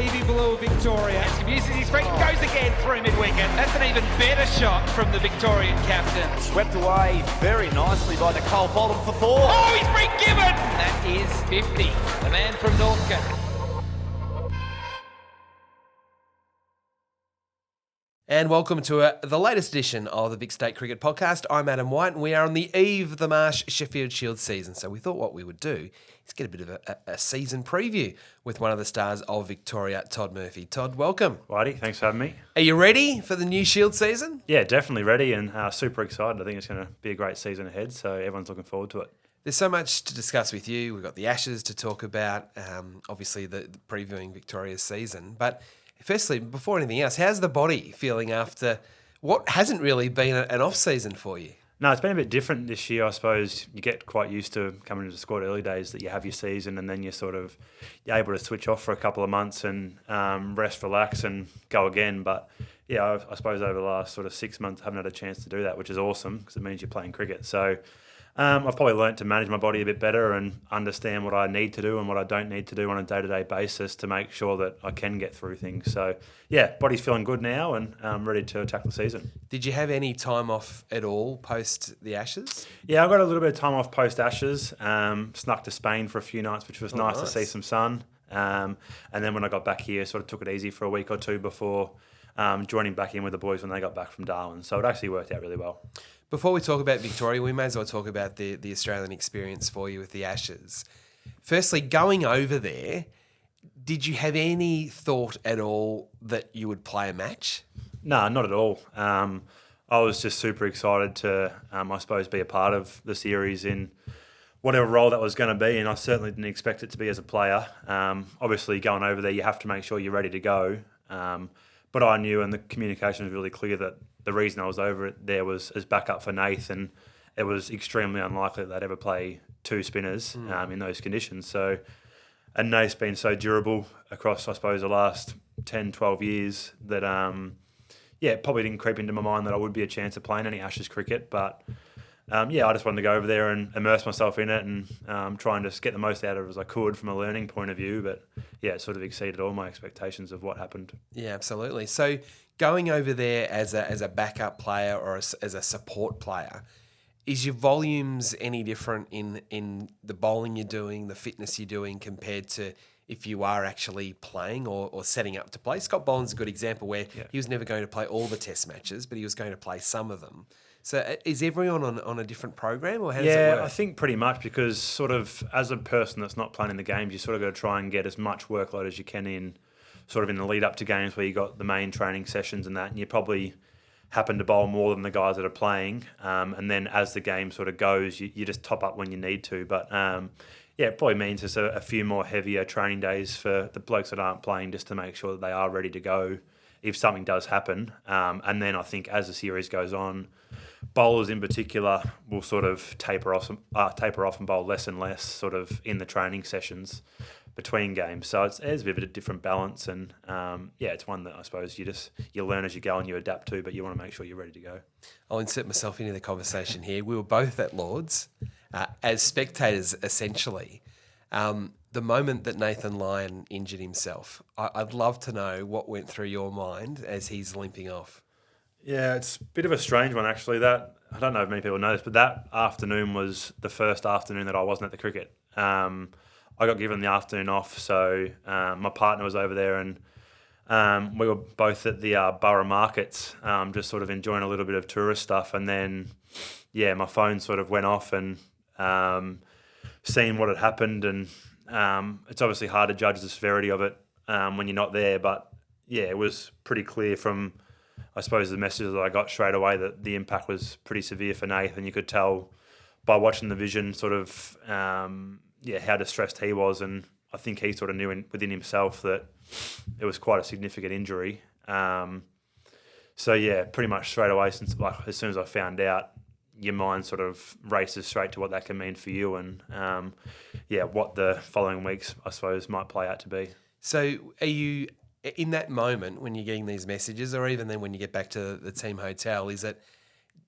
navy blue of Victoria. Uses his feet and goes again through mid-wicket. That's an even better shot from the Victorian captain. Swept away very nicely by Nicole Bolton for four. Oh, he's been given! That is 50. The man from Northcote. And welcome to the latest edition of the Vic State Cricket Podcast. I'm Adam White, and we are on the eve of the Marsh Sheffield Shield season. So we thought what we would do is get a bit of a season preview with one of the stars of Victoria, Todd Murphy. Todd, welcome. Whitey, thanks for having me. Are you ready for the new Shield season? Yeah, definitely ready and super excited. I think it's going to be a great season ahead, so everyone's looking forward to it. There's so much to discuss with you. We've got the Ashes to talk about, obviously the previewing Victoria's season. But firstly, before anything else, how's the body feeling after what hasn't really been an off-season for you? No, it's been a bit different this year, I suppose. You get quite used to coming into the squad early days that you have your season and then you're able to switch off for a couple of months and rest, relax and go again. But yeah, I suppose over the last 6 months I haven't had a chance to do that, which is awesome because it means you're playing cricket. So I've probably learnt to manage my body a bit better and understand what I need to do and what I don't need to do on a day-to-day basis to make sure that I can get through things. So, yeah, body's feeling good now and I'm ready to attack the season. Did you have any time off at all post the Ashes? Yeah, I got a little bit of time off post-Ashes, snuck to Spain for a few nights, which was nice to see some sun. And then when I got back here, took it easy for a week or two before joining back in with the boys when they got back from Darwin. So it actually worked out really well. Before we talk about Victoria, we may as well talk about the Australian experience for you with the Ashes. Firstly, going over there, did you have any thought at all that you would play a match? No, not at all. I was just super excited to, I suppose, be a part of the series in whatever role that was going to be, and I certainly didn't expect it to be as a player. Obviously, going over there, you have to make sure you're ready to go. But I knew, and the communication was really clear, that the reason I was over there was as backup for Nathan. It was extremely unlikely that they'd ever play two spinners in those conditions. So, and Nate's been so durable across, I suppose, the last 10, 12 years that, it probably didn't creep into my mind that I would be a chance of playing any Ashes cricket. But, I just wanted to go over there and immerse myself in it and try and just get the most out of it as I could from a learning point of view. But, yeah, it exceeded all my expectations of what happened. Yeah, absolutely. So going over there as a backup player or as a support player, is your volumes any different in the bowling you're doing, the fitness you're doing compared to if you are actually playing or setting up to play? Scott Boland's a good example where he was never going to play all the test matches, but he was going to play some of them. So is everyone on a different program, or how does it work? Yeah, I think pretty much, because as a person that's not playing in the games, you got to try and get as much workload as you can in in the lead up to games where you got the main training sessions and that, and you probably happen to bowl more than the guys that are playing. And then as the game goes, you just top up when you need to. But it probably means there's a few more heavier training days for the blokes that aren't playing, just to make sure that they are ready to go if something does happen. And then I think as the series goes on, bowlers in particular will taper off and bowl less and less in the training sessions between games. So it's a bit of a different balance, and it's one that I suppose you learn as you go and you adapt to, but you want to make sure you're ready to go. I'll insert myself into the conversation here. We were both at Lord's as spectators, essentially. The moment that Nathan Lyon injured himself, I'd love to know what went through your mind as he's limping off. Yeah, it's a bit of a strange one, actually. That I don't know if many people know this, but that afternoon was the first afternoon that I wasn't at the cricket. I got given the afternoon off, so my partner was over there, and we were both at the borough markets, just enjoying a little bit of tourist stuff. And then, my phone went off, and seeing what had happened, and it's obviously hard to judge the severity of it when you're not there, but it was pretty clear from, I suppose, the messages that I got straight away that the impact was pretty severe for Nathan. You could tell by watching the vision how distressed he was, and I think he knew within himself that it was quite a significant injury. Pretty much straight away, as soon as I found out, your mind races straight to what that can mean for you, and what the following weeks, I suppose, might play out to be. So are you, in that moment when you're getting these messages, or even then when you get back to the team hotel, is it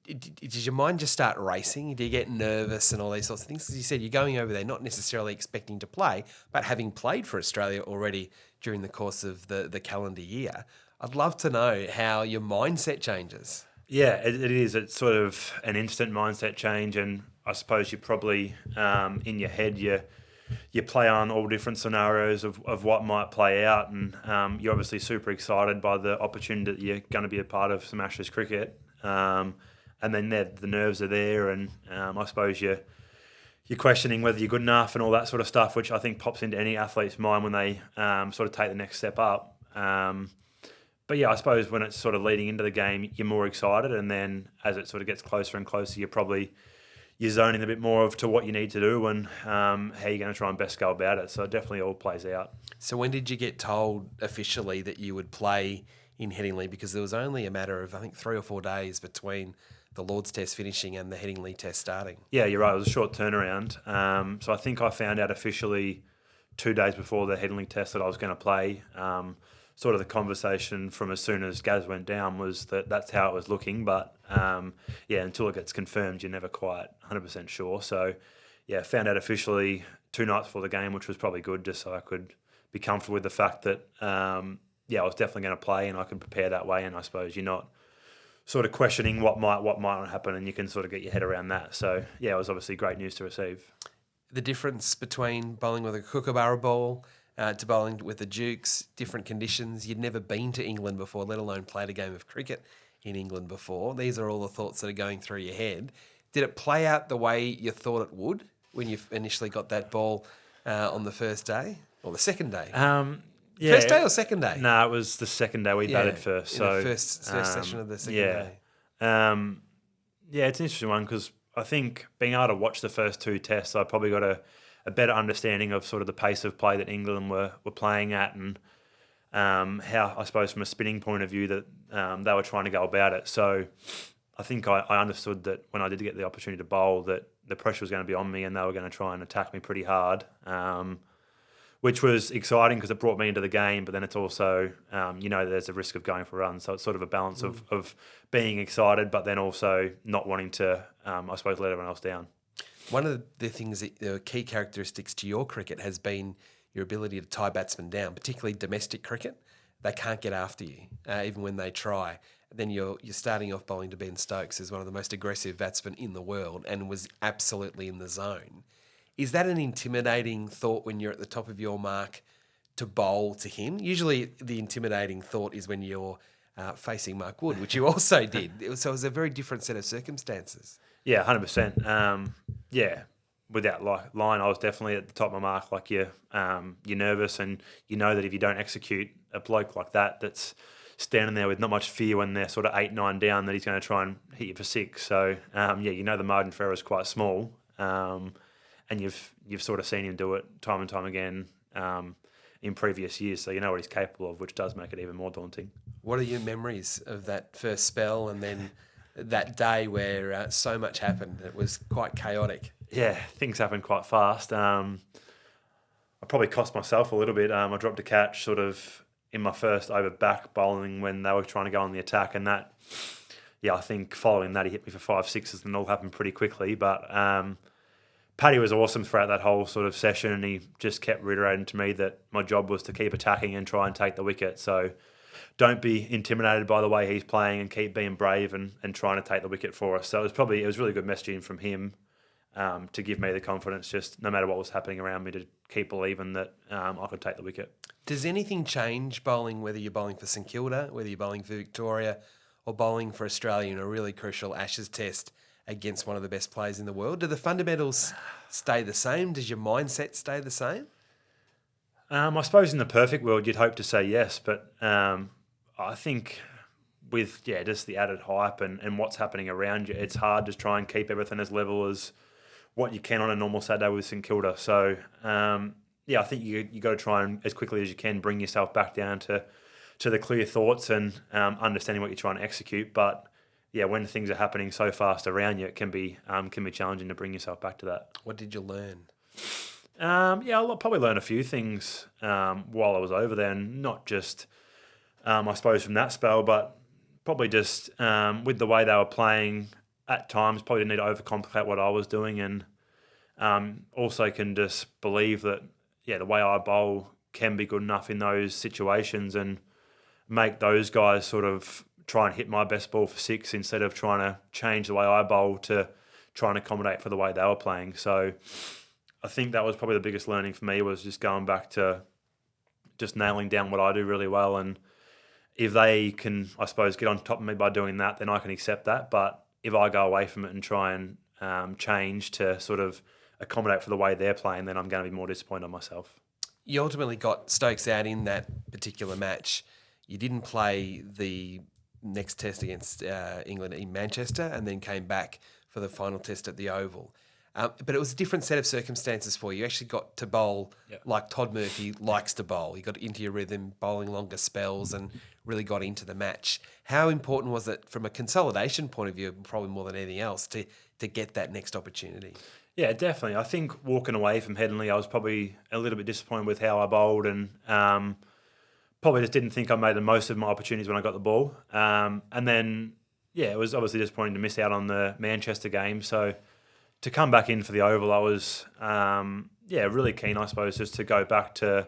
did your mind just start racing? Do you get nervous and all these sorts of things? As you said, you're going over there not necessarily expecting to play, but having played for Australia already during the course of the calendar year. I'd love to know how your mindset changes. Yeah, it is. It's sort of an instant mindset change, and I suppose you probably in your head you play on all different scenarios of what might play out, and you're obviously super excited by the opportunity that you're going to be a part of some Ashes cricket, and then the nerves are there, and I suppose you're questioning whether you're good enough and all that sort of stuff, which I think pops into any athlete's mind when they sort of take the next step up. But yeah, I suppose when it's sort of leading into the game, you're more excited, and then as it sort of gets closer and closer, you're zoning a bit more to what you need to do and how you're going to try and best go about it. So it definitely all plays out. So when did you get told officially that you would play in Headingley? Because there was only a matter of, I think, 3 or 4 days between the Lord's Test finishing and the Headingley Test starting. Yeah, you're right. It was a short turnaround. So I think I found out officially 2 days before the Headingley Test that I was going to play. Sort of the conversation from as soon as Gaz went down was that that's how it was looking. But, until it gets confirmed, you're never quite 100% sure. So, yeah, found out officially 2 nights before the game, which was probably good just so I could be comfortable with the fact that, I was definitely going to play and I could prepare that way. And I suppose you're not sort of questioning what might not happen, and you can sort of get your head around that. So, yeah, it was obviously great news to receive. The difference between bowling with a kookaburra ball to bowling with the Dukes, different conditions. You'd never been to England before, let alone played a game of cricket in England before. These are all the thoughts that are going through your head. Did it play out the way you thought it would when you initially got that ball on the first day or the second day? First day or second day? No, it was the second day we batted first. So the first session of the second day. It's an interesting one because I think being able to watch the first 2 tests, I probably got a better understanding of sort of the pace of play that England were playing at, and how, I suppose, from a spinning point of view that they were trying to go about it. So I think I understood that when I did get the opportunity to bowl, that the pressure was going to be on me and they were going to try and attack me pretty hard, which was exciting because it brought me into the game, but then it's also, there's a risk of going for runs. So it's sort of a balance of being excited, but then also not wanting to, I suppose, let everyone else down. One of the things, the key characteristics to your cricket has been your ability to tie batsmen down, particularly domestic cricket. They can't get after you, even when they try. Then you're starting off bowling to Ben Stokes as one of the most aggressive batsmen in the world and was absolutely in the zone. Is that an intimidating thought when you're at the top of your mark to bowl to him? Usually the intimidating thought is when you're facing Mark Wood, which you also did. So it was a very different set of circumstances. Yeah, 100%. Without line, I was definitely at the top of my mark. Like you're nervous, and you know that if you don't execute, a bloke like that's standing there with not much fear when they're sort of 8-9 down, that he's going to try and hit you for 6. So the margin for error is quite small, and you've sort of seen him do it time and time again in previous years. So you know what he's capable of, which does make it even more daunting. What are your memories of that first spell and then that day where so much happened? It was quite chaotic. Yeah, things happened quite fast. I probably cost myself a little bit. I dropped a catch sort of in my first over back bowling when they were trying to go on the attack, and that, I think following that he hit me for 5 sixes and it all happened pretty quickly. But Paddy was awesome throughout that whole sort of session, and he just kept reiterating to me that my job was to keep attacking and try and take the wicket. So don't be intimidated by the way he's playing and keep being brave and trying to take the wicket for us. So it was really good messaging from him to give me the confidence, just no matter what was happening around me, to keep believing that I could take the wicket. Does anything change bowling, whether you're bowling for St Kilda, whether you're bowling for Victoria, or bowling for Australia in a really crucial Ashes test against one of the best players in the world? Do the fundamentals stay the same? Does your mindset stay the same? I suppose in the perfect world you'd hope to say yes, but I think with just the added hype and what's happening around you, it's hard to try and keep everything as level as what you can on a normal Saturday with St Kilda. So I think you got to try and as quickly as you can bring yourself back down to the clear thoughts and understanding what you're trying to execute. But when things are happening so fast around you, it can be challenging to bring yourself back to that. What did you learn? I'll probably learn a few things while I was over there, and not just I suppose from that spell, but probably just with the way they were playing at times probably didn't need to overcomplicate what I was doing, and also can just believe that, the way I bowl can be good enough in those situations and make those guys sort of try and hit my best ball for six instead of trying to change the way I bowl to try and accommodate for the way they were playing. So I think that was probably the biggest learning for me, was just going back to just nailing down what I do really well. And if they can, I suppose, get on top of me by doing that, then I can accept that. But if I go away from it and try and change to sort of accommodate for the way they're playing, then I'm going to be more disappointed on myself. You ultimately got Stokes out in that particular match. You didn't play the next test against England in Manchester, and then came back for the final test at the Oval. But it was a different set of circumstances for you. You actually got to bowl like Todd Murphy likes to bowl. You got into your rhythm, bowling longer spells, and really got into the match. How important was it from a consolidation point of view, probably more than anything else, to get that next opportunity? Yeah, definitely. I think walking away from Headingley, I was probably a little bit disappointed with how I bowled, and probably just didn't think I made the most of my opportunities when I got the ball. And then, it was obviously disappointing to miss out on the Manchester game. So to come back in for the Oval, I was, really keen, I suppose, just to go back to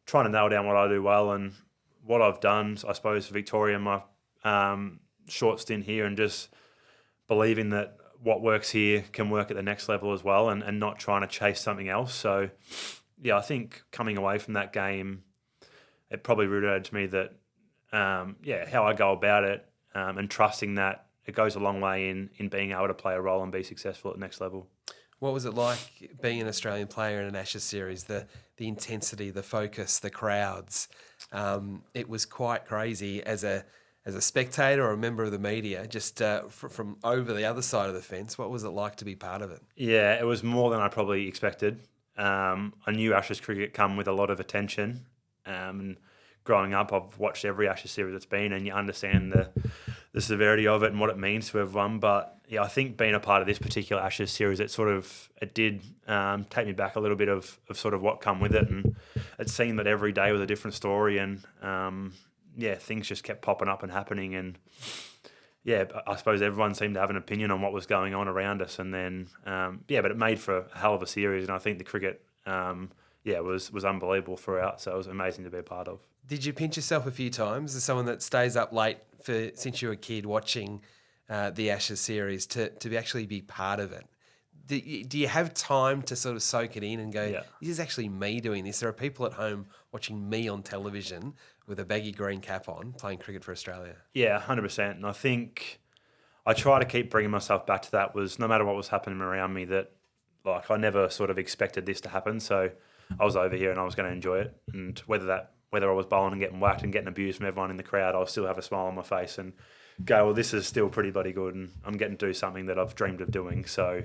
trying to nail down what I do well and what I've done, I suppose, for Victoria in my short stint here, and just believing that what works here can work at the next level as well, and not trying to chase something else. So, I think coming away from that game, it probably rooted to me that, how I go about it and trusting that it goes a long way in being able to play a role and be successful at the next level. What was it like being an Australian player in an Ashes series? The intensity, the focus, the crowds. It was quite crazy as a spectator or a member of the media, just from over the other side of the fence. What was it like to be part of it? Yeah, it was more than I probably expected. I knew Ashes cricket come with a lot of attention. And growing up, I've watched every Ashes series that's been, and you understand the severity of it and what it means to everyone. But I think being a part of this particular Ashes series, it did take me back a little bit of sort of what come with it, and it seemed that every day was a different story, and things just kept popping up and happening, and I suppose everyone seemed to have an opinion on what was going on around us, and then but it made for a hell of a series, and I think the cricket was unbelievable throughout, so it was amazing to be a part of. Did you pinch yourself a few times as someone that stays up late since you were a kid watching the Ashes series to actually be part of it? Do you have time to sort of soak it in and go, this is actually me doing this? There are people at home watching me on television with a baggy green cap on playing cricket for Australia. Yeah, 100%. And I think I try to keep bringing myself back to that, was no matter what was happening around me, that I never sort of expected this to happen. So I was over here and I was going to enjoy it. And whether I was bowling and getting whacked and getting abused from everyone in the crowd, I'll still have a smile on my face and go, well, this is still pretty bloody good, and I'm getting to do something that I've dreamed of doing. So,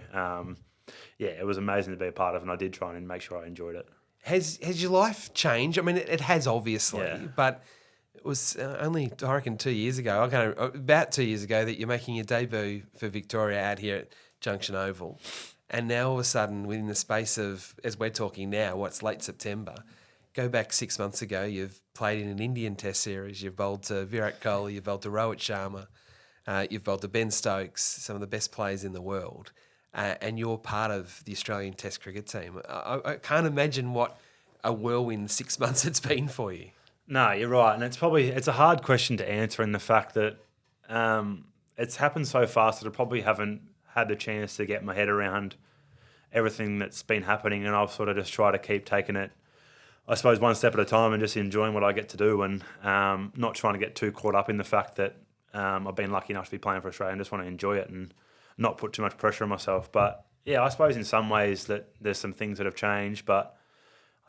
it was amazing to be a part of, and I did try and make sure I enjoyed it. Has your life changed? I mean, it has obviously, but it was only, I reckon, 2 years ago, about 2 years ago, that you're making your debut for Victoria out here at Junction Oval. And now all of a sudden, within the space of, as we're talking now, what's late September, go back 6 months ago, you've played in an Indian Test series, you've bowled to Virat Kohli, you've bowled to Rohit Sharma, you've bowled to Ben Stokes, some of the best players in the world, and you're part of the Australian Test cricket team. I can't imagine what a whirlwind 6 months it's been for you. No, you're right, and it's a hard question to answer in the fact that it's happened so fast that I probably haven't had the chance to get my head around everything that's been happening, and I've sort of just tried to keep taking it, I suppose, one step at a time and just enjoying what I get to do, and not trying to get too caught up in the fact that I've been lucky enough to be playing for Australia, and just want to enjoy it and not put too much pressure on myself. But I suppose in some ways that there's some things that have changed, but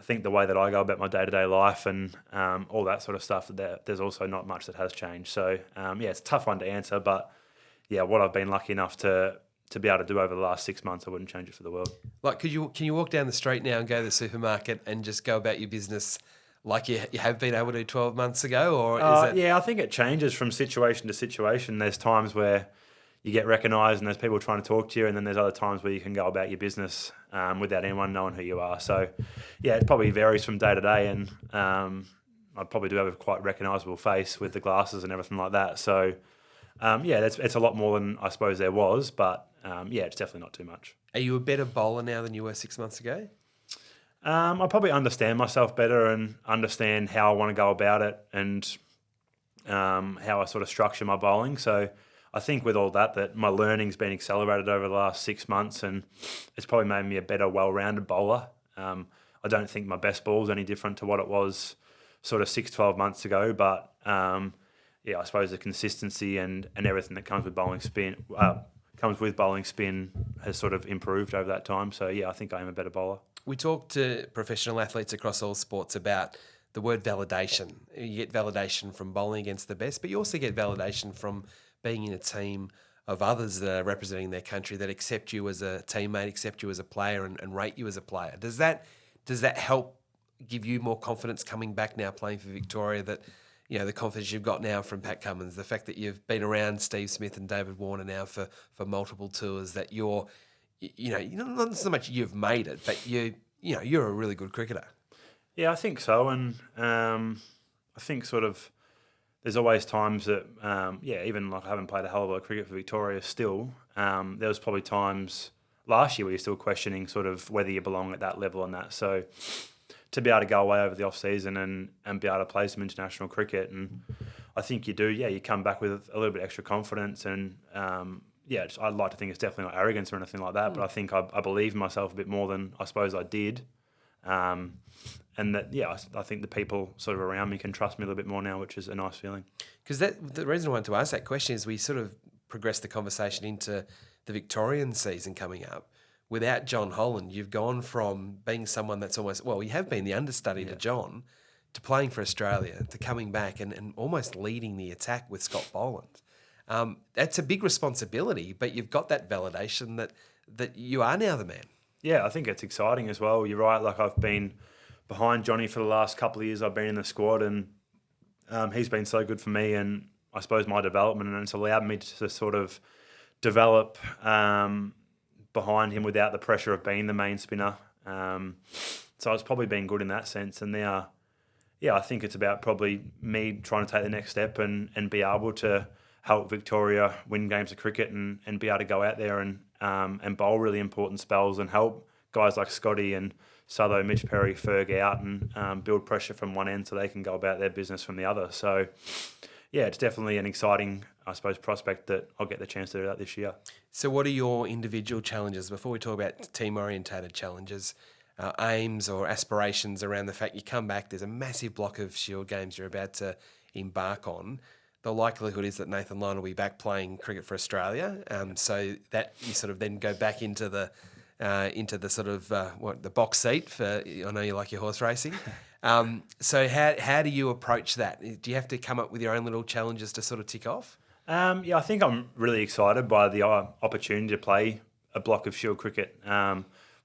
I think the way that I go about my day-to-day life and all that sort of stuff, there's also not much that has changed. So, it's a tough one to answer, but what I've been lucky enough to be able to do over the last 6 months, I wouldn't change it for the world. Like, can you walk down the street now and go to the supermarket and just go about your business like you have been able to 12 months ago? Or is it... I think it changes from situation to situation. There's times where you get recognised and there's people trying to talk to you, and then there's other times where you can go about your business without anyone knowing who you are. So, it probably varies from day to day, and I probably do have a quite recognisable face with the glasses and everything like that. So, it's a lot more than I suppose there was, but it's definitely not too much. Are you a better bowler now than you were 6 months ago? I probably understand myself better and understand how I want to go about it and how I sort of structure my bowling. So I think with all that my learning's been accelerated over the last 6 months, and it's probably made me a better, well-rounded bowler. I don't think my best ball's any different to what it was sort of 6-12 months ago, but I suppose the consistency and everything that comes with bowling spin has sort of improved over that time. So I think I am a better bowler. We talk to professional athletes across all sports about the word validation. You get validation from bowling against the best, but you also get validation from being in a team of others that are representing their country that accept you as a teammate, accept you as a player, and rate you as a player. Does that help give you more confidence coming back now playing for Victoria, that the confidence you've got now from Pat Cummins, the fact that you've been around Steve Smith and David Warner now for multiple tours, that you're not so much you've made it, but you're a really good cricketer. Yeah, I think so, and I think sort of there's always times that even like I haven't played a hell of a lot of cricket for Victoria still. There was probably times last year where you're still questioning sort of whether you belong at that level and that. So to be able to go away over the off season and be able to play some international cricket, and I think you do. Yeah, you come back with a little bit extra confidence, and I'd like to think it's definitely not arrogance or anything like that, but I think I believe in myself a bit more than I suppose I did. And that, I think the people sort of around me can trust me a little bit more now, which is a nice feeling. Because the reason I wanted to ask that question is we sort of progressed the conversation into the Victorian season coming up. Without John Holland, you've gone from being someone that's almost, you have been the understudy to John, to playing for Australia, to coming back and almost leading the attack with Scott Boland. That's a big responsibility, but you've got that validation that you are now the man. Yeah, I think it's exciting as well. You're right. Like, I've been behind Johnny for the last couple of years. I've been in the squad, and he's been so good for me and I suppose my development, and it's allowed me to sort of develop behind him without the pressure of being the main spinner. So it's probably been good in that sense. And now, I think it's about probably me trying to take the next step and be able to help Victoria win games of cricket and be able to go out there and bowl really important spells and help guys like Scotty and Sutho, Mitch Perry, Ferg out and build pressure from one end so they can go about their business from the other. So, it's definitely an exciting, I suppose, prospect that I'll get the chance to do that this year. So what are your individual challenges? Before we talk about team-orientated challenges, aims or aspirations around the fact you come back, there's a massive block of Shield games you're about to embark on. The likelihood is that Nathan Lyon will be back playing cricket for Australia, so that you sort of then go back into the sort of the box seat for. I know you like your horse racing. So how do you approach that? Do you have to come up with your own little challenges to sort of tick off? I think I'm really excited by the opportunity to play a block of Shield cricket.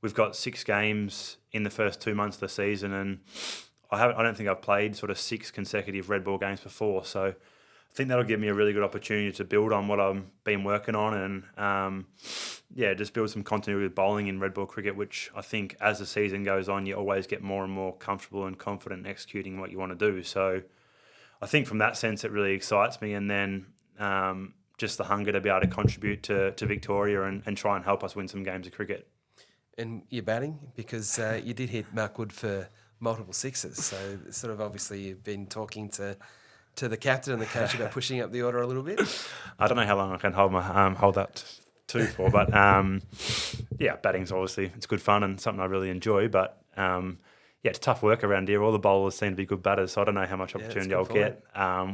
We've got 6 games in the first 2 months of the season, and I don't think I've played sort of 6 consecutive red ball games before. So I think that'll give me a really good opportunity to build on what I've been working on and, just build some continuity with bowling in red ball cricket, which I think as the season goes on, you always get more and more comfortable and confident in executing what you want to do. So I think from that sense, it really excites me. And then just the hunger to be able to contribute to Victoria and try and help us win some games of cricket. And you're batting because you did hit Mark Wood for multiple sixes. So sort of obviously you've been talking to the captain and the coach about pushing up the order a little bit. I don't know how long I can hold that two for, but batting's obviously it's good fun and something I really enjoy. But it's tough work around here. All the bowlers seem to be good batters, so I don't know how much opportunity I'll get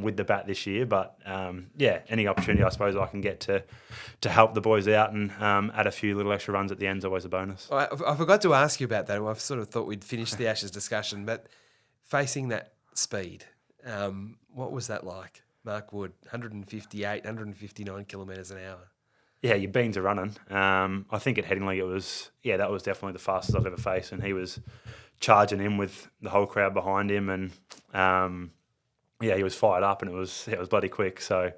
with the bat this year. But any opportunity I suppose I can get to help the boys out and add a few little extra runs at the end is always a bonus. I forgot to ask you about that. I sort of thought we'd finish the Ashes discussion, but facing that speed, what was that like? Mark Wood, 158, 159 kilometres an hour. Yeah, your beans are running. I think at Headingley that was definitely the fastest I've ever faced, and he was charging in with the whole crowd behind him, and he was fired up, and it was bloody quick. So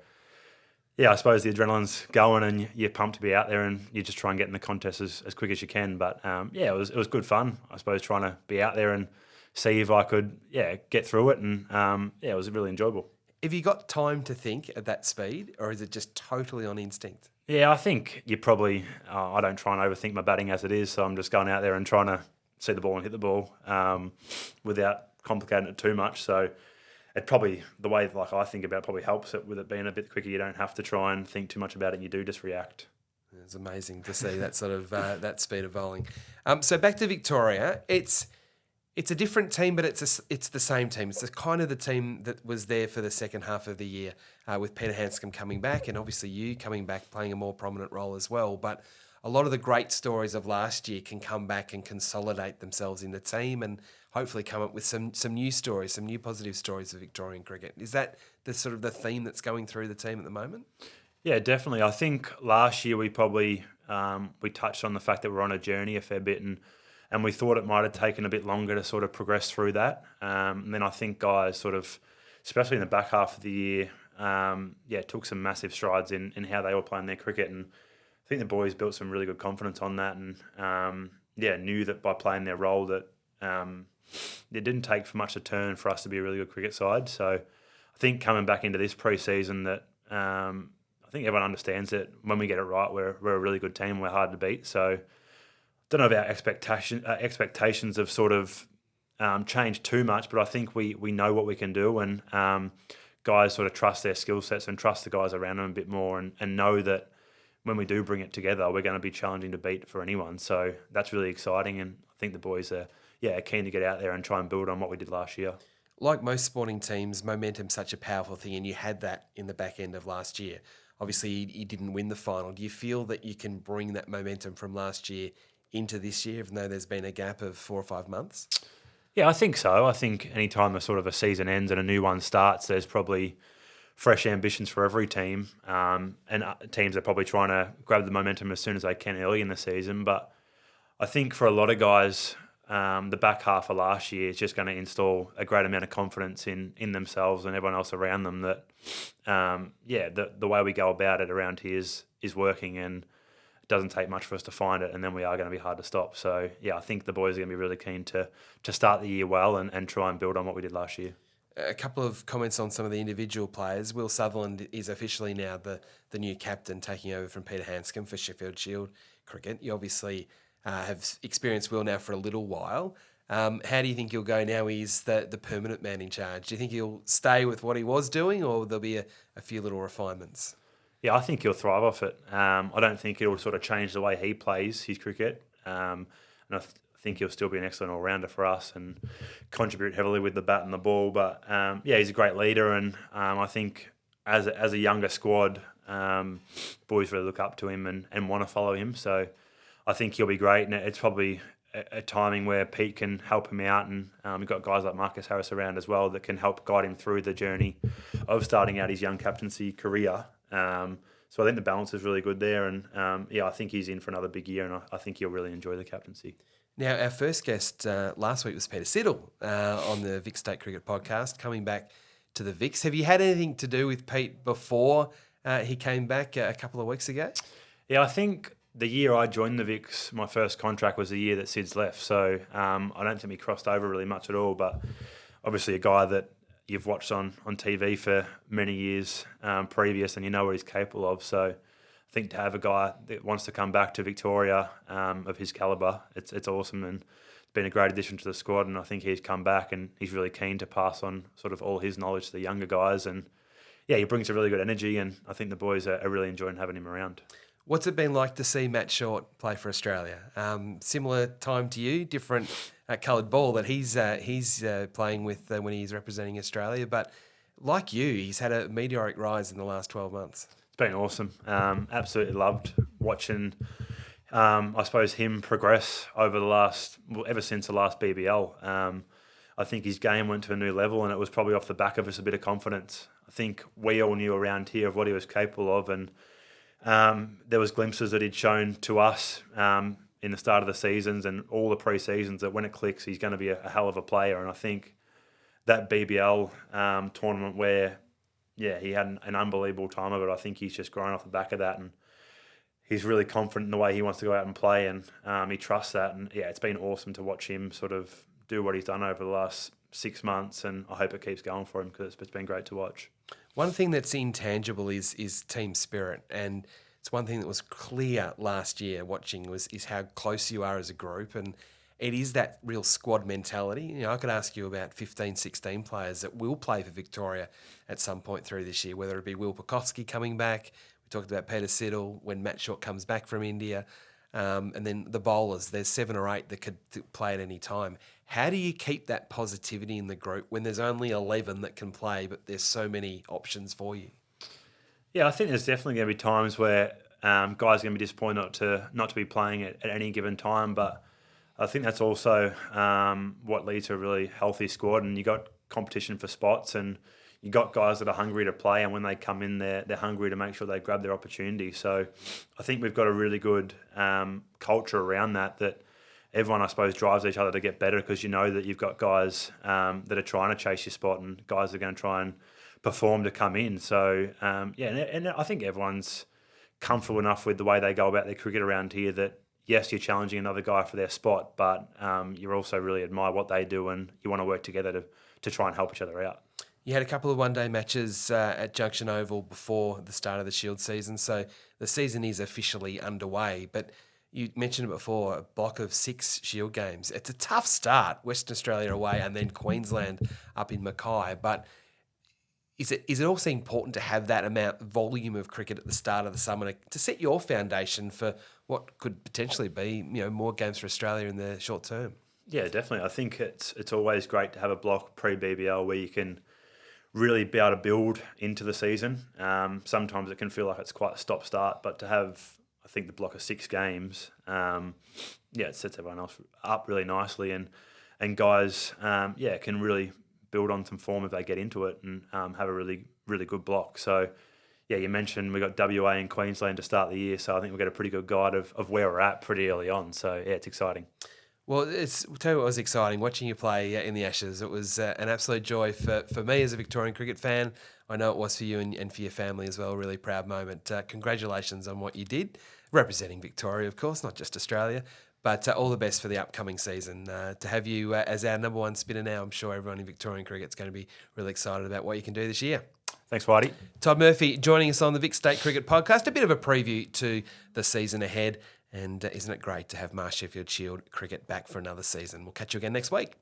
I suppose the adrenaline's going, and you're pumped to be out there, and you just try and get in the contest as quick as you can. But it was good fun. I suppose trying to be out there and see if I could get through it, and it was really enjoyable. Have you got time to think at that speed, or is it just totally on instinct? Yeah, I think you probably. I don't try and overthink my batting as it is, so I'm just going out there and trying to see the ball and hit the ball without complicating it too much. So it probably, the way like I think about it, probably helps it with it being a bit quicker. You don't have to try and think too much about it. You do just react. It's amazing to see that sort of that speed of bowling. So back to Victoria, it's a different team, but it's the same team. It's kind of the team that was there for the second half of the year with Peter Handscomb coming back, and obviously you coming back playing a more prominent role as well. But a lot of the great stories of last year can come back and consolidate themselves in the team, and hopefully come up with some new stories, some new positive stories of Victorian cricket. Is that the sort of the theme that's going through the team at the moment? Yeah, definitely. I think last year we probably we touched on the fact that we're on a journey a fair bit, and we thought it might have taken a bit longer to sort of progress through that. And then I think guys sort of, especially in the back half of the year, took some massive strides in how they were playing their cricket. And I think the boys built some really good confidence on that, and knew that by playing their role that it didn't take for much to turn for us to be a really good cricket side. So I think coming back into this pre-season that I think everyone understands that when we get it right, we're a really good team. We're hard to beat. So I don't know if our expectations have sort of changed too much, but I think we know what we can do, and guys sort of trust their skill sets and trust the guys around them a bit more, and know that when we do bring it together, we're going to be challenging to beat for anyone. So that's really exciting, and I think the boys are keen to get out there and try and build on what we did last year. Like most sporting teams, momentum's such a powerful thing, and you had that in the back end of last year. Obviously, you didn't win the final. Do you feel that you can bring that momentum from last year into this year, even though there's been a gap of 4 or 5 months? Yeah, I think so. I think any time a season ends and a new one starts, there's probably fresh ambitions for every team, and teams are probably trying to grab the momentum as soon as they can early in the season. But I think for a lot of guys, the back half of last year is just going to install a great amount of confidence in themselves and everyone else around them that, the way we go about it around here is working, and it doesn't take much for us to find it, and then we are going to be hard to stop. So, I think the boys are going to be really keen to start the year well and try and build on what we did last year. A couple of comments on some of the individual players. Will Sutherland is officially now the new captain, taking over from Peter Handscomb for Sheffield Shield cricket. You obviously have experienced Will now for a little while. How do you think he'll go now he's the permanent man in charge? Do you think he'll stay with what he was doing, or there'll be a few little refinements? Yeah, I think he'll thrive off it. I don't think it'll sort of change the way he plays his cricket. And I think he'll still be an excellent all-rounder for us and contribute heavily with the bat and the ball. But, he's a great leader, and I think as a younger squad, boys really look up to him and want to follow him. So I think he'll be great, and it's probably a timing where Pete can help him out, and we've got guys like Marcus Harris around as well that can help guide him through the journey of starting out his young captaincy career. So I think the balance is really good there, and I think he's in for another big year, and I think he'll really enjoy the captaincy. Now, our first guest last week was Peter Siddle on the Vic State Cricket Podcast, coming back to the Vics. Have you had anything to do with Pete before he came back a couple of weeks ago? Yeah, I think the year I joined the Vics, my first contract was the year that Sid's left. So I don't think we crossed over really much at all. But obviously a guy that you've watched on TV for many years previous, and you know what he's capable of. So I think to have a guy that wants to come back to Victoria of his calibre, it's awesome, and it's been a great addition to the squad. And I think he's come back and he's really keen to pass on sort of all his knowledge to the younger guys. And he brings a really good energy, and I think the boys are really enjoying having him around. What's it been like to see Matt Short play for Australia? Similar time to you, different coloured ball that he's playing with when he's representing Australia. But like you, he's had a meteoric rise in the last 12 months. It's been awesome. Absolutely loved watching, I suppose, him progress over ever since the last BBL. I think his game went to a new level, and it was probably off the back of just a bit of confidence. I think we all knew around here of what he was capable of, and there was glimpses that he'd shown to us in the start of the seasons and all the pre-seasons that when it clicks, he's going to be a hell of a player. And I think that BBL tournament where, he had an unbelievable time of it, I think he's just grown off the back of that, and he's really confident in the way he wants to go out and play, and he trusts that. And it's been awesome to watch him sort of do what he's done over the last 6 months, and I hope it keeps going for him because it's been great to watch. One thing that's intangible is team spirit, and it's one thing that was clear last year watching is how close you are as a group, and it is that real squad mentality. You know, I could ask you about 15, 16 players that will play for Victoria at some point through this year, whether it be Will Pekowski coming back. We talked about Peter Siddle when Matt Short comes back from India. And then the bowlers, there's 7 or 8 that could play at any time. How do you keep that positivity in the group when there's only 11 that can play, but there's so many options for you? Yeah, I think there's definitely going to be times where guys are going to be disappointed not to be playing at any given time, but I think that's also what leads to a really healthy squad, and you got competition for spots, and you got guys that are hungry to play, and when they come in, they're hungry to make sure they grab their opportunity. So I think we've got a really good culture around that everyone, I suppose, drives each other to get better, because you know that you've got guys that are trying to chase your spot and guys that are going to try and perform to come in. So, and I think everyone's comfortable enough with the way they go about their cricket around here that, yes, you're challenging another guy for their spot, but you also really admire what they do, and you want to work together to try and help each other out. You had a couple of one-day matches at Junction Oval before the start of the Shield season, so the season is officially underway. But you mentioned it before, a block of 6 Shield games. It's a tough start, Western Australia away and then Queensland up in Mackay. But is it also important to have that volume of cricket at the start of the summer to set your foundation for what could potentially be more games for Australia in the short term? Yeah, definitely. I think it's always great to have a block pre-BBL where you can really be able to build into the season. Sometimes it can feel like it's quite a stop-start, but to have, I think, the block of 6 games, it sets everyone else up really nicely, and guys, can really build on some form if they get into it and have a really, really good block. So, yeah, you mentioned we got WA and Queensland to start the year, so I think we've got a pretty good guide of where we're at pretty early on. So, yeah, it's exciting. Well, I'll tell you what was exciting, watching you play in the Ashes. It was an absolute joy for me as a Victorian cricket fan. I know it was for you and for your family as well. A really proud moment. Congratulations on what you did, representing Victoria, of course, not just Australia. But all the best for the upcoming season. To have you as our number 1 spinner now, I'm sure everyone in Victorian cricket's going to be really excited about what you can do this year. Thanks, Whitey. Todd Murphy joining us on the Vic State Cricket Podcast. A bit of a preview to the season ahead. And isn't it great to have Sheffield Shield cricket back for another season? We'll catch you again next week.